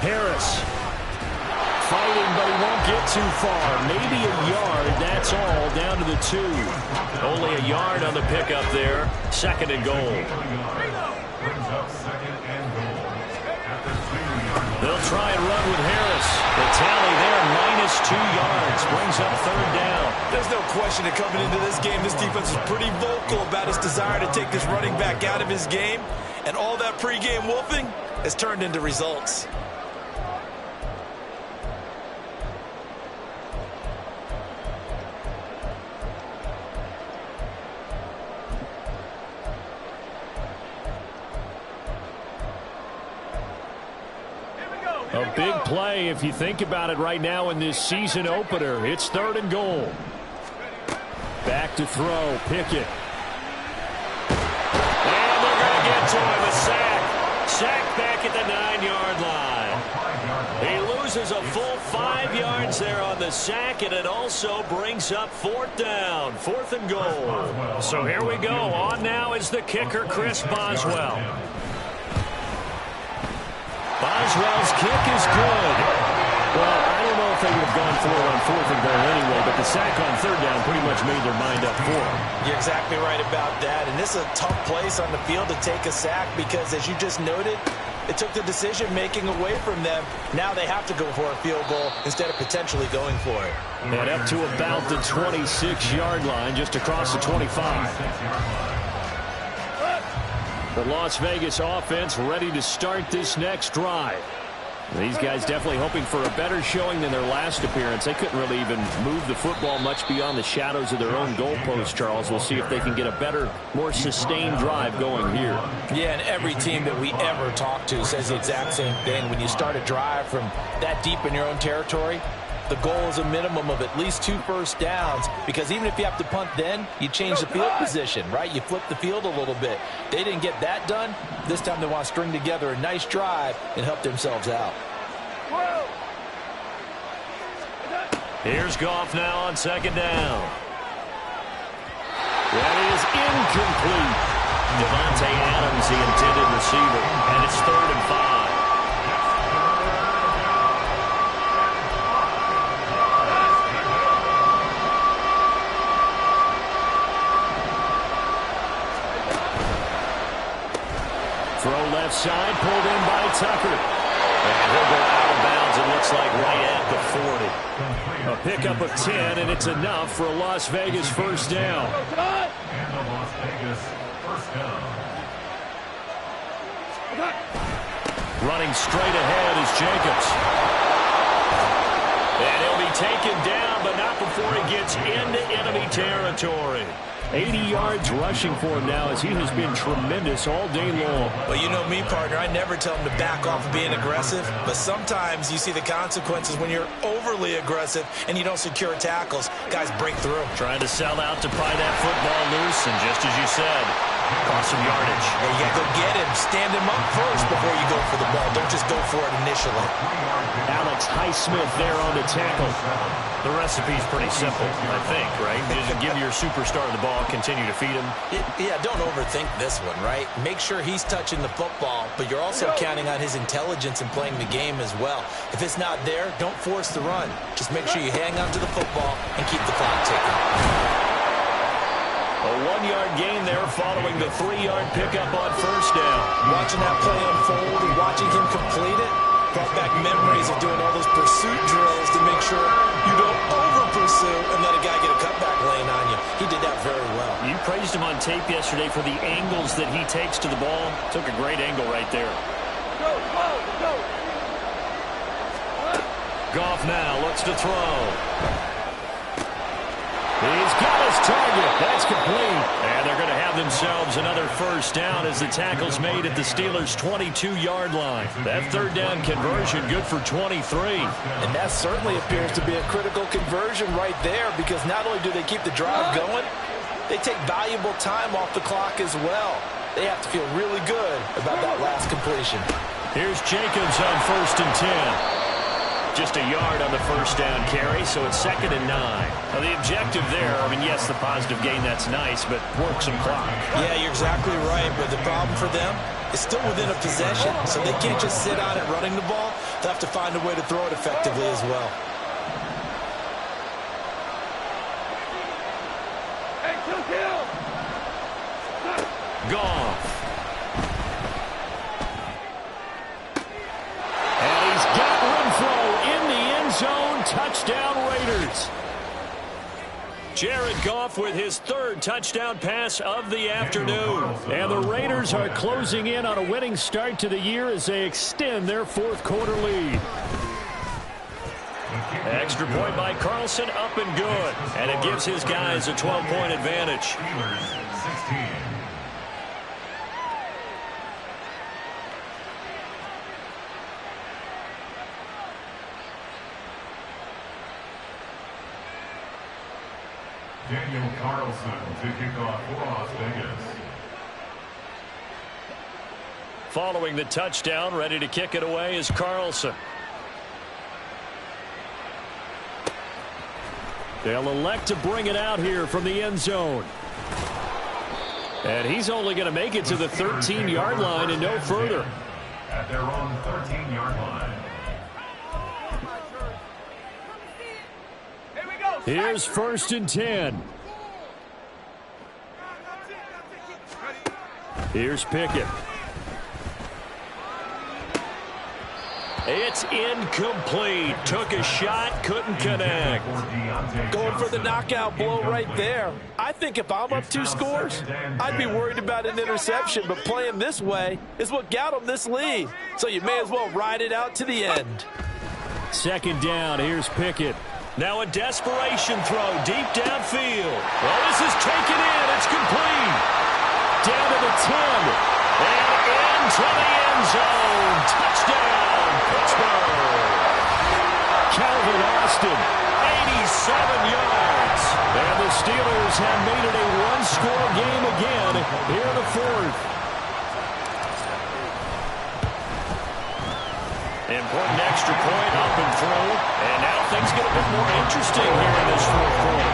Harris fighting, but he won't get too far. Maybe a yard, that's all, down to the 2. Only a yard on the pickup there. 2nd and goal. They'll try and run with Harris. The tally there, -2 yards. Brings up 3rd down. There's no question that coming into this game, this defense is pretty vocal about its desire to take this running back out of his game. And all that pregame wolfing has turned into results. A big play if you think about it right now in this season opener. It's 3rd and goal. Back to throw, Pickett. to him, a sack. Sack back at the 9-yard line. He loses a full 5 yards there on the sack, and it also brings up 4th down, 4th and goal. So here we go. On now is the kicker, Chris Boswell. Boswell's kick is good. Well, I don't know if they would have gone for it on 4th and goal anyway, but the sack on 3rd down pretty much made their mind up for it. You're exactly right about that, and this is a tough place on the field to take a sack because, as you just noted, it took the decision-making away from them. Now they have to go for a field goal instead of potentially going for it. And up to about the 26-yard line, just across the 25. The Las Vegas offense ready to start this next drive. These guys definitely hoping for a better showing than their last appearance. They couldn't really even move the football much beyond the shadows of their own goalpost, Charles. We'll see if they can get a better, more sustained drive going here. Yeah, and every team that we ever talk to says the exact same thing. When you start a drive from that deep in your own territory, the goal is a minimum of at least 2 first downs, because even if you have to punt then, you change the field position, right? You flip the field a little bit. They didn't get that done. This time they want to string together a nice drive and help themselves out. Here's Goff now on 2nd down. That is incomplete. Devontae Adams, the intended receiver, and it's 3rd and 5. Throw left side, pulled in by Tucker. And he'll go out of bounds, it looks like, right at the 40. A pickup of 10, and it's enough for a Las Vegas first down. And the Las Vegas first down. Running straight ahead is Jacobs. And he'll be taken down, but not before he gets into enemy territory. 80 yards rushing for him now, as he has been tremendous all day long. Well, you know me, partner. I never tell him to back off of being aggressive, but sometimes you see the consequences when you're overly aggressive and you don't secure tackles. Guys break through. Trying to sell out to pry that football loose, and just as you said, cost some yardage. Yeah, you got to go get him. Stand him up first before you go for the ball. Don't just go for it initially. Alex Highsmith there on the tackle. The recipe's pretty simple, I think, right? Just give your superstar the ball, continue to feed him. Yeah, don't overthink this one, right? Make sure he's touching the football, but you're also counting on his intelligence in playing the game as well. If it's not there, don't force the run. Just make sure you hang on to the football and keep the clock ticking. A 1-yard gain there following the 3-yard pickup on 1st down. Watching that play unfold and watching him complete it brought back memories of doing all those pursuit drills to make sure you don't over-pursue and let a guy get a cutback lane on you. He did that very well. You praised him on tape yesterday for the angles that he takes to the ball. Took a great angle right there. Go, go, go. Goff now looks to throw. He's got his target. That's complete. And they're going to have themselves another first down as the tackle's made at the Steelers' 22-yard line. That 3rd down conversion good for 23. And that certainly appears to be a critical conversion right there, because not only do they keep the drive going, they take valuable time off the clock as well. They have to feel really good about that last completion. Here's Jacobs on 1st and 10. Just a yard on the first down carry, so it's 2nd and 9. Now the objective there, I mean, yes, the positive gain, that's nice, but work some clock. Yeah, you're exactly right, but the problem for them is still within a possession, so they can't just sit on it running the ball. They'll have to find a way to throw it effectively as well. Hey, kill. Goff. And he's got Renfro in the end zone. Touchdown, Raiders. Jared Goff with his 3rd touchdown pass of the afternoon. And the Raiders are closing in on a winning start to the year as they extend their 4th quarter lead. Extra point by Carlson, up and good. And it gives his guys a 12-point advantage. Steelers 16. Daniel Carlson to kick off for Las Vegas. Following the touchdown, ready to kick it away is Carlson. They'll elect to bring it out here from the end zone. And he's only going to make it to the 13-yard line and no further. At their own 13-yard line. Here's 1st and 10. Here's Pickett. It's incomplete. Took a shot, couldn't connect. Going for the knockout blow right there. I think if I'm up 2 scores, I'd be worried about an interception, but playing this way is what got them this lead. So you may as well ride it out to the end. 2nd down, here's Pickett. Now a desperation throw deep downfield. Well, this is taken in. It's complete. Down to the 10. And into the end zone. Touchdown, Pittsburgh. Calvin Austin, 87 yards. And the Steelers have made it a one-score game again here in the 4th. Important extra point up and through. And now things get a bit more interesting here in this 4th quarter.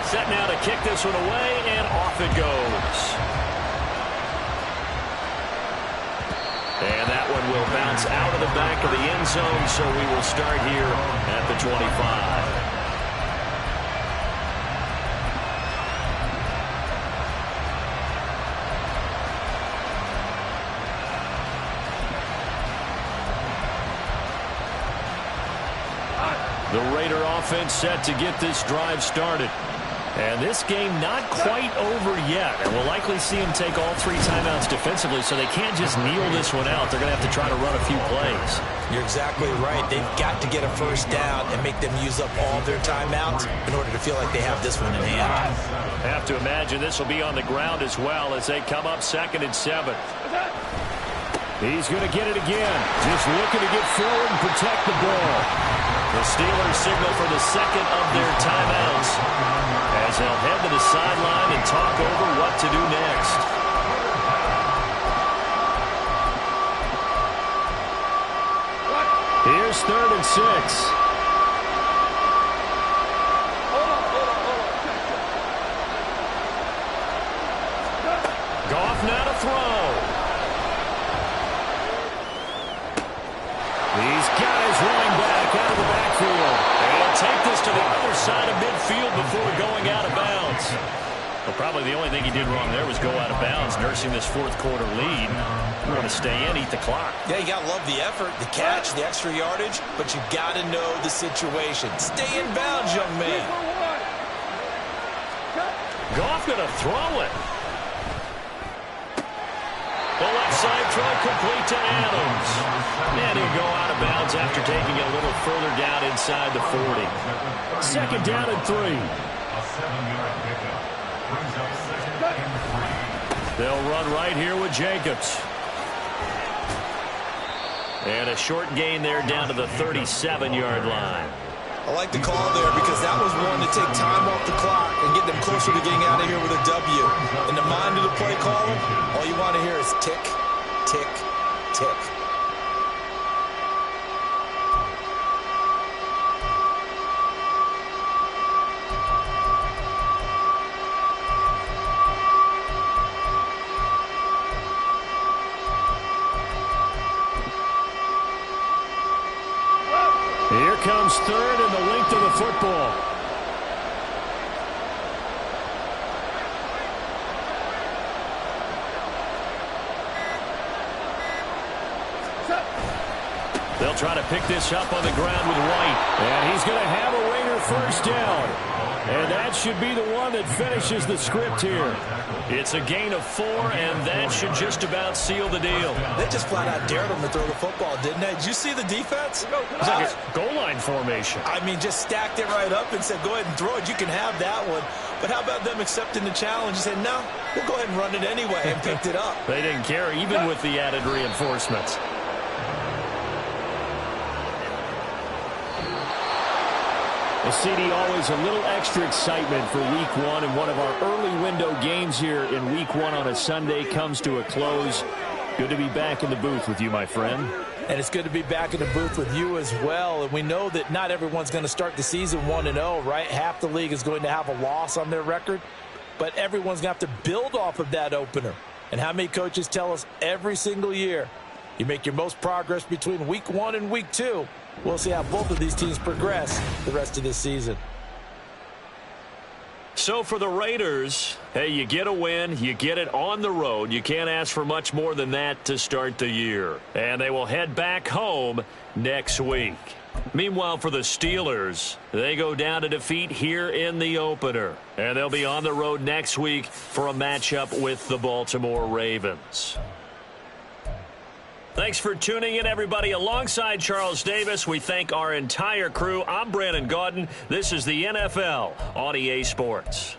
Set now to kick this one away, and off it goes. And that one will bounce out of the back of the end zone, so we will start here at the 25. The Raider offense set to get this drive started. And this game not quite over yet. And we'll likely see them take all 3 timeouts defensively, so they can't just kneel this one out. They're going to have to try to run a few plays. You're exactly right. They've got to get a 1st down and make them use up all their timeouts in order to feel like they have this one in hand. Have to imagine this will be on the ground as well as they come up 2nd and 7. He's going to get it again. Just looking to get forward and protect the ball. The Steelers signal for the 2nd of their timeouts as they'll head to the sideline and talk over what to do next. Here's 3rd and 6. Goff now to throw. He's got his running back out of the backfield. And he'll take this to the other side of midfield before going out of bounds. Well, probably the only thing he did wrong there was go out of bounds, nursing this 4th quarter lead. You want to stay in, eat the clock. Yeah, you got to love the effort, the catch, the extra yardage, but you got to know the situation. Stay in bounds, young man. Goff going to throw it. The left side throw complete to Adams. And he'll go out of bounds after taking it a little further down inside the 40. 2nd down and 3. A 7-yard pickup brings up 2nd and 3. They'll run right here with Jacobs. And a short gain there down to the 37-yard line. I like the call there because that was one to take time off the clock and get them closer to getting out of here with a W. In the mind of the play caller, all you want to hear is tick, tick, tick. Here comes 3rd and the length of the football. They'll try to pick this up on the ground with White. And he's going to have a Raider 1st down. And that should be the one that finishes the script here. It's a gain of 4, and that should just about seal the deal. They just flat out dared him to throw the football, didn't they? Did you see the defense? It's like a goal line formation. I mean, just stacked it right up and said, go ahead and throw it. You can have that one. But how about them accepting the challenge and said, no, we'll go ahead and run it anyway, and picked it up. They didn't care, even with the added reinforcements. Well, CD, always a little extra excitement for Week 1, and one of our early window games here in Week 1 on a Sunday comes to a close. Good to be back in the booth with you, my friend. And it's good to be back in the booth with you as well. And we know that not everyone's going to start the season 1-0, right? Half the league is going to have a loss on their record, but everyone's going to have to build off of that opener. And how many coaches tell us every single year, you make your most progress between Week 1 and Week 2. We'll see how both of these teams progress the rest of this season. So for the Raiders, hey, you get a win, you get it on the road. You can't ask for much more than that to start the year. And they will head back home next week. Meanwhile, for the Steelers, they go down to defeat here in the opener. And they'll be on the road next week for a matchup with the Baltimore Ravens. Thanks for tuning in, everybody. Alongside Charles Davis, we thank our entire crew. I'm Brandon Gaudin. This is the NFL on EA Sports.